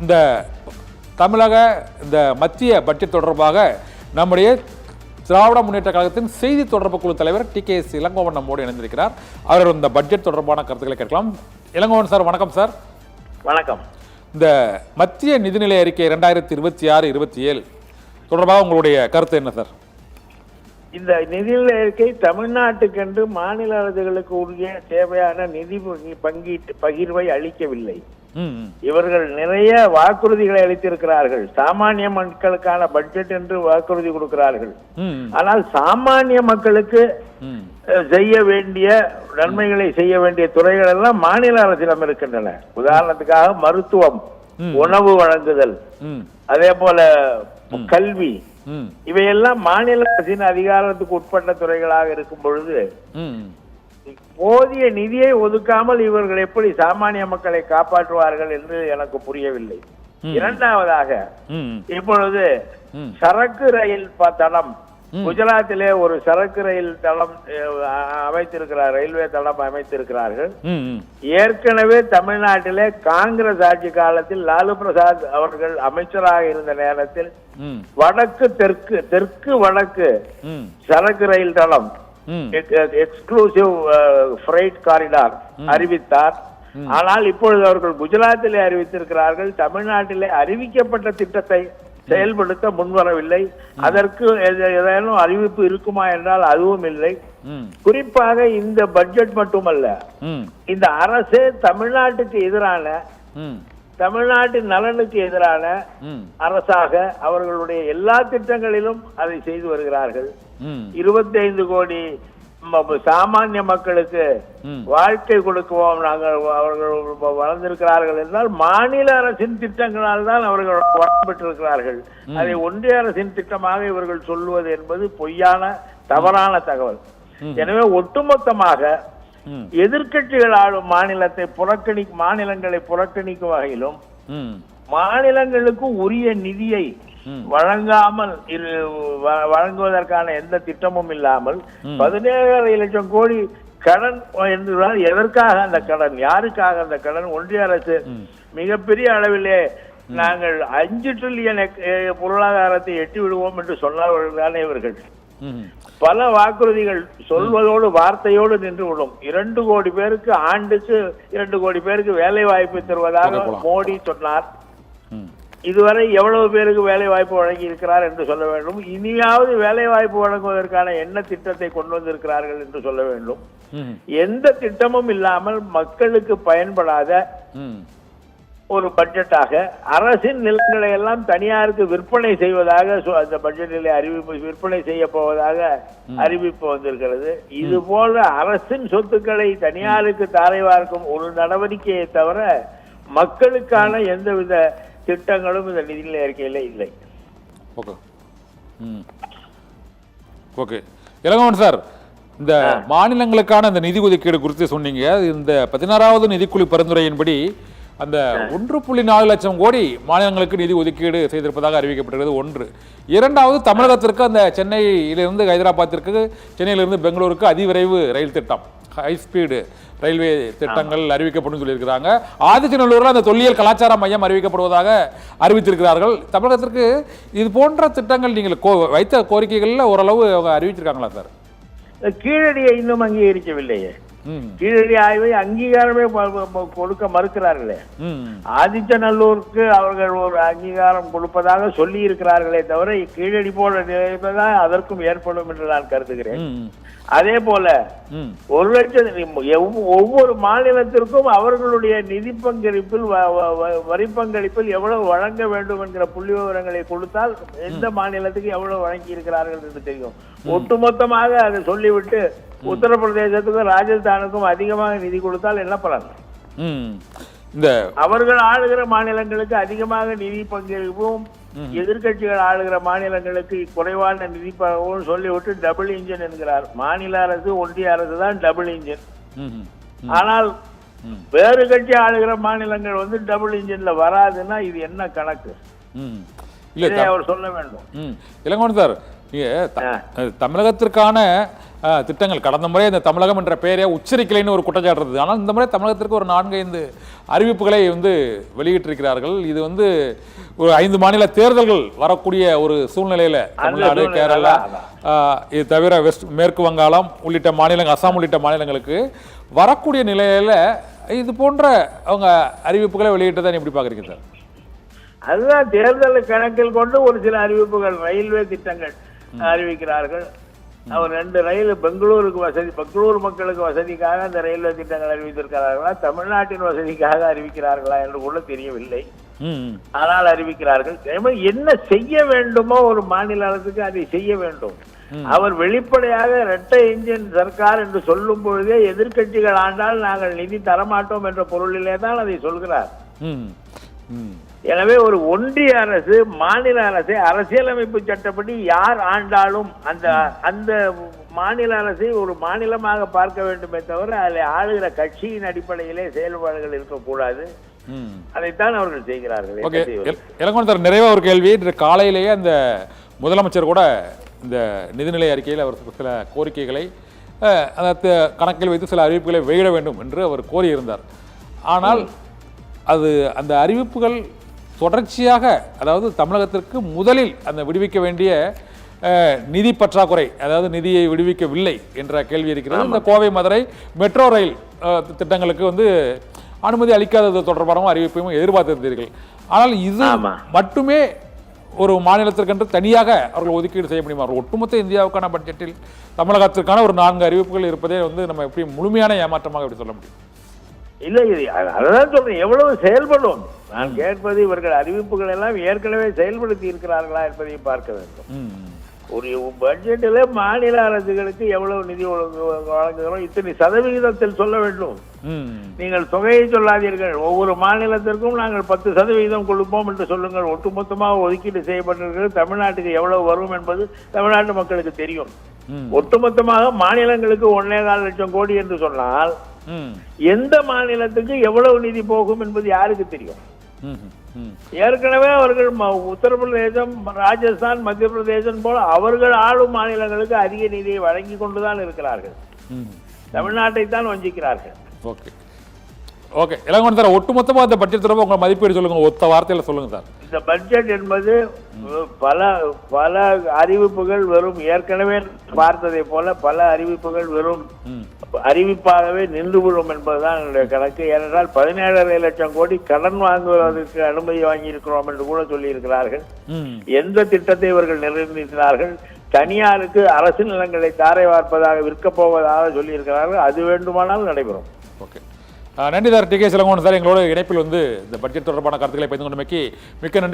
இந்த தமிழக இந்த மத்திய பட்ஜெட் தொடர்பாக நம்முடைய திராவிட முன்னேற்ற கழகத்தின் செய்தி தொடர்பு குழு தலைவர் TKS இளங்கோவன் நம்மோடு இணைந்திருக்கிறார். அவர் இந்த பட்ஜெட் தொடர்பான கருத்துக்களை கேட்கலாம். இளங்கோவன் சார், வணக்கம் சார். வணக்கம். இந்த மத்திய நிதிநிலை அறிக்கை 2026-27 தொடர்பாக உங்களுடைய கருத்து என்ன சார்? இந்த நிதிநிலை அறிக்கை தமிழ்நாட்டுக்கென்று மாநில அரசுகளுக்கு உரிய தேவையான நிதி பகிர்வை அளிக்கவில்லை. இவர்கள் நிறைய வாக்குறுதிகளை அளித்திருக்கிறார்கள். சாமானிய மக்களுக்கான பட்ஜெட் என்று வாக்குறுதி கொடுக்கிறார்கள். ஆனால் சாமானிய மக்களுக்கு செய்ய வேண்டிய நன்மைகளை செய்ய வேண்டிய துறைகள் எல்லாம் மாநில அரசிடம் இருக்கின்றன. உதாரணத்துக்காக மருத்துவம், உணவு வழங்குதல், அதே போல கல்வி, இவையெல்லாம் மாநில அரசின் அதிகாரத்துக்கு உட்பட்ட துறைகளாக இருக்கும் பொழுது போதிய நிதியை ஒதுக்காமல் இவர்கள் எப்படி சாமானிய மக்களை காப்பாற்றுவார்கள் என்று எனக்கு புரியவில்லை. இரண்டாவதாக, இப்பொழுது சரக்கு ரயில் தளம், குஜராத்திலே ஒரு சரக்கு ரயில் தளம் அமைத்திருக்கிறார், ரயில்வே தளம் அமைத்திருக்கிறார்கள். ஏற்கனவே தமிழ்நாட்டிலே காங்கிரஸ் ஆட்சி காலத்தில் லாலு பிரசாத் அவர்கள் அமைச்சராக இருந்த நேரத்தில் வடக்கு தெற்கு, தெற்கு வடக்கு சரக்கு ரயில் தளம் எக்ஸ்க்ளூசிவ் ஃப்ரைட் காரிடார் அறிவித்தார். ஆனால் இப்பொழுது அவர்கள் குஜராத்திலே அறிவித்திருக்கிறார்கள். தமிழ்நாட்டிலே அறிவிக்கப்பட்ட திட்டத்தை செயல்படுத்த முன்வரவில்லை. அதற்கு ஏதேனும் அறிவிப்பு இருக்குமா என்றால் அதுவும் இல்லை. குறிப்பாக இந்த பட்ஜெட் மட்டுமல்ல, இந்த அரசே தமிழ்நாட்டுக்கு எதிரான, தமிழ்நாட்டின் நலனுக்கு எதிரான அரசாக அவர்களுடைய எல்லா திட்டங்களிலும் அதை செய்து வருகிறார்கள். 25 கோடி சாமானிய மக்களுக்கு வாழ்க்கை கொடுக்குவோம் நாங்கள், அவர்கள் வளர்ந்திருக்கிறார்கள் என்றால் மாநில அரசின் திட்டங்களால் தான் அவர்கள் வளம் பெற்றிருக்கிறார்கள். அதை ஒன்றிய அரசின் திட்டமாக இவர்கள் சொல்லுவது என்பது பொய்யான தவறான தகவல். எனவே ஒட்டுமொத்தமாக எதிர்கட்சிகள் ஆளும் மாநிலங்களை புறக்கணிக்கும் வகையிலும் மாநிலங்களுக்கு உரிய நிதியை வழங்குவதற்கான எந்த திட்டமும் இல்லாமல் 17 லட்சம் கோடி கடன் என்றால் எதற்காக அந்த கடன், யாருக்காக அந்த கடன்? ஒன்றிய அரசு மிகப்பெரிய அளவிலே நாங்கள் 5 டிரில்லியன் பொருளாதாரத்தை எட்டி விடுவோம் என்று சொன்னவர்கள் தானே இவர்கள். பல வாக்குறுதிகள் சொல்வதோடு வார்த்தையோடு நின்று விடும். 2 கோடி பேருக்கு ஆண்டுக்கு 2 கோடி பேருக்கு வேலை வாய்ப்பு தருவதாக மோடி சொன்னார். இதுவரை எவ்வளவு பேருக்கு வேலை வாய்ப்பு வழங்கி இருக்கிறார் என்று சொல்ல வேண்டும். இனியாவது வேலை வாய்ப்பு வழங்குவதற்கான என்ன திட்டத்தை கொண்டு வந்திருக்கிறார்கள் என்று சொல்ல வேண்டும். எந்த திட்டமும் இல்லாமல் மக்களுக்கு பயன்படாத ஒரு பட்ஜெட்டாக, அரசின் நிலங்களை எல்லாம் தனியாருக்கு விற்பனை செய்வதாக அந்த பட்ஜெட்டிலே விற்பனை செய்ய போவதாக அறிவிப்பு வந்திருக்கிறது. இது போல அரசின் சொத்துக்களை தனியாருக்கு தாரை வார்க்கும் ஒரு நடவடிக்கையை தவிர மக்களுக்கான எந்தவித திட்டங்களும் இந்த நிதிநிலை அறிக்கையில இல்லை. ஓகே இளங்கோவன் சார், இந்த மாநிலங்களுக்கான இந்த நிதி ஒதுக்கீடு குறித்து சொன்னீங்க. இந்த 16வது நிதிக்குழு பரிந்துரையின்படி அந்த 1.4 லட்சம் கோடி மாநிலங்களுக்கு நிதி ஒதுக்கீடு செய்திருப்பதாக அறிவிக்கப்பட்டிருக்கிறது. ஒன்று. இரண்டாவது, தமிழகத்திற்கு அந்த சென்னையிலிருந்து ஹைதராபாத்திற்கு, சென்னையிலிருந்து பெங்களூருக்கு அதிவிரைவு ரயில் திட்டம், ஹை ஸ்பீடு ரயில்வே திட்டங்கள் அறிவிக்கப்படும் சொல்லியிருக்கிறாங்க. ஆதிச்சநல்லூரில் அந்த தொல்லியல் கலாச்சார மையம் அறிவிக்கப்படுவதாக அறிவித்திருக்கிறார்கள். தமிழகத்திற்கு இது போன்ற திட்டங்கள் நீங்கள் வைத்த கோரிக்கைகளில் ஓரளவு அவங்க அறிவிச்சிருக்காங்களா சார்? கீழடியை இன்னும் அங்கீகரிக்கவில்லையே. கீழடி ஆய்வை அங்கீகாரமே கொடுக்க மறுக்கிறார்களே. ஆதிச்சநல்லூருக்கு அவர்கள் ஒரு அங்கீகாரம் கொடுப்பதாக சொல்லி இருக்கிறார்களே தவிர கீழடி போல நிலைமைதான் அதற்கும் ஏற்படும் என்று நான் கருதுகிறேன். அதே போல 1 லட்சம் ஒவ்வொரு மாநிலத்திற்கும் அவர்களுடைய நிதி பங்களிப்பில், வரி பங்களிப்பில் எவ்வளவு வழங்க வேண்டும் என்கிற புள்ளி விவரங்களை கொடுத்தால் எந்த மாநிலத்துக்கு எவ்வளவு வழங்கி இருக்கிறார்கள் என்று தெரியும். ஒட்டுமொத்தமாக அதை சொல்லிவிட்டு உத்தரப்பிரதேசத்துக்கும் ராஜஸ்தானுக்கும் அதிகமாக நிதி கொடுத்தால் என்ன பலன்? அவர்கள் ஆளுகிற மாநிலங்களுக்கு அதிகமாக நிதி பங்களிப்பும் எதிர்கட்சிகள் ஆளுகிற மாநிலங்களுக்கு குறைவான நிதி பங்களிப்பும் சொல்லிவிட்டு டபுள் இன்ஜின் என்கிறார். மாநில அரசு, ஒன்றிய அரசு தான் டபுள் இன்ஜின். ஆனால் வேறு கட்சி ஆளுகிற மாநிலங்கள் டபுள் இன்ஜின்ல வராதுன்னா இது என்ன கணக்கு? அவர் சொல்ல வேண்டும். இளங்கோவன் சார், தமிழகத்திற்கான திட்டங்கள் கடந்த முறை இந்த தமிழகம் என்ற பெயரே உச்சரிக்கலைன்னு ஒரு குற்றச்சாட்டு இருந்தது. ஆனால் இந்த முறை தமிழகத்திற்கு ஒரு 4-5 அறிவிப்புகளை வெளியிட்டிருக்கிறார்கள். இது ஒரு 5 மாநில தேர்தல்கள் வரக்கூடிய ஒரு சூழ்நிலையில தமிழ்நாடு, கேரளா, இது தவிர மேற்கு வங்காளம் உள்ளிட்ட மாநிலங்கள், அசாம் உள்ளிட்ட மாநிலங்களுக்கு வரக்கூடிய நிலையில இது போன்ற அவங்க அறிவிப்புகளை வெளியிட்டதை எப்படி பாக்குறீங்க சார்? அதுதான் தேர்தலை கணக்கில் கொண்டு ஒரு சில அறிவிப்புகள், ரயில்வே திட்டங்கள் அறிவிக்கிறார்கள். அவர் 2 ரயில் பெங்களூர் மக்களுக்கு வசதிக்காக அந்த ரயில்வே திட்டங்கள் அறிவித்திருக்கிறார்களா, தமிழ்நாட்டின் வசதிக்காக அறிவிக்கிறார்களா என்று கூட தெரியவில்லை. ஆனால் அறிவிக்கிறார்கள். என்ன செய்ய வேண்டுமோ ஒரு மாநில அரசுக்கு அதை செய்ய வேண்டும். அவர் வெளிப்படையாக இரட்டை இன்ஜின் சர்க்கார் என்று சொல்லும் பொழுதே எதிர்கட்சிகள் ஆண்டால் நாங்கள் நிதி தரமாட்டோம் என்ற பொருளிலே தான் அதை சொல்கிறார். எனவே ஒரு ஒன்றிய அரசு மாநில அரசை அரசியலமைப்பு சட்டப்படி யார் ஆண்டாலும் அந்த மாநில அரசை ஒரு மாநிலமாக பார்க்க வேண்டுமே தவிர அதில் ஆளுகிற கட்சியின் அடிப்படையிலே செயல்பாடுகள் இருக்கக்கூடாது. அதைத்தான் அவர்கள் செய்கிறார்கள். இளங்கோவன் நிறைவா ஒரு கேள்வி. இன்று காலையிலேயே அந்த முதலமைச்சர் கூட இந்த நிதிநிலை அறிக்கையில் அவர் சில கோரிக்கைகளை கணக்கில் வைத்து சில அறிவிப்புகளை வெளியிட வேண்டும் என்று அவர் கோரியிருந்தார். ஆனால் அந்த அறிவிப்புகள் தொடர்ச்சியாக, அதாவது தமிழகத்திற்கு முதலில் அந்த விடுவிக்க வேண்டிய நிதி பற்றாக்குறை, அதாவது நிதியை விடுவிக்கவில்லை என்ற கேள்வி இருக்கிறது. இந்த கோவை மதுரை மெட்ரோ ரயில் திட்டங்களுக்கு அனுமதி அளிக்காதது தொடர்பான அறிவிப்பையும் எதிர்பார்த்திருந்தீர்கள். ஆனால் இது மட்டுமே ஒரு மாநிலத்திற்கென்று தனியாக அவர்கள் ஒதுக்கீடு செய்ய முடியுமா? ஒட்டுமொத்த இந்தியாவுக்கான பட்ஜெட்டில் தமிழகத்திற்கான ஒரு 4 அறிவிப்புகள் இருப்பதே நம்ம எப்படி முழுமையான ஏமாற்றமாக எப்படி சொல்ல முடியும்? இல்லை, அதான் சொல்றேன், எவ்வளவு செயல்படும். நான் கேட்பது இவர்கள் அறிவிப்புகள் எல்லாம் ஏற்கனவே செயல்படுத்தி இருக்கிறார்களா என்பதை பார்க்க வேண்டும். ஒரு பட்ஜெட்டில் மாநில அரசுகளுக்கு எவ்வளவு நிதி வழங்குகிறோம் இத்தனை சதவிகிதத்தில் சொல்ல வேண்டும். நீங்கள் தொகையை சொல்லாதீர்கள். ஒவ்வொரு மாநிலத்திற்கும் நாங்கள் 10% கொடுப்போம் என்று சொல்லுங்கள். ஒட்டுமொத்தமாக ஒதுக்கீடு செய்யப்பட்டிருக்கிறது. தமிழ்நாட்டுக்கு எவ்வளவு வரும் என்பது தமிழ்நாட்டு மக்களுக்கு தெரியும். ஒட்டுமொத்தமாக மாநிலங்களுக்கு 1.25 லட்சம் கோடி என்று சொன்னால் எந்த மாநிலத்துக்கு எவ்வளவு நிதி போகும் என்பது யாருக்கு தெரியும்? ஏற்கனவே அவர்கள் உத்தரப்பிரதேசம், ராஜஸ்தான், மத்திய பிரதேசம் போல அவர்கள் ஆளும் மாநிலங்களுக்கு அதிக நிதியை வழங்கி கொண்டுதான் இருக்கிறார்கள். தமிழ்நாட்டை தான் வஞ்சிக்கிறார்கள். ஓகே இளங்கோவன் சார், ஒட்டுமொத்தமாக இந்த பட்ஜெட் தொடர்பாக உங்க மதிப்பீடு சொல்லுங்க, ஒத்த வார்த்தையில சொல்லுங்க சார். இந்த பட்ஜெட் என்பது பல அறிவிப்புகள் வெறும், ஏற்கனவே பார்த்ததை போல பல அறிவிப்புகள் வெறும் அறிவிப்பாகவே நின்று விடும் என்பதுதான் என்னுடைய கணக்கு. ஏனென்றால் 17.5 லட்சம் கோடி கடன் வாங்குவதற்கு அனுமதி வாங்கி இருக்கிறோம் என்று கூட சொல்லி இருக்கிறார்கள். எந்த திட்டத்தை இவர்கள் நிறைவேற்றினார்கள்? தனியாருக்கு அரசு நிலங்களை தாரை வார்ப்பதாக விற்கப் போவதாக சொல்லி இருக்கிறார்கள். அது வேண்டுமானால் நடைபெறும். ஓகே, நன்றி சார். டி.கே. இளங்கோவன் சார் எங்களோட இணைப்பில் இந்த பட்ஜெட் தொடர்பான கருத்துக்களை பகிர்ந்து கொண்டமைக்கு மிக்க நன்றி.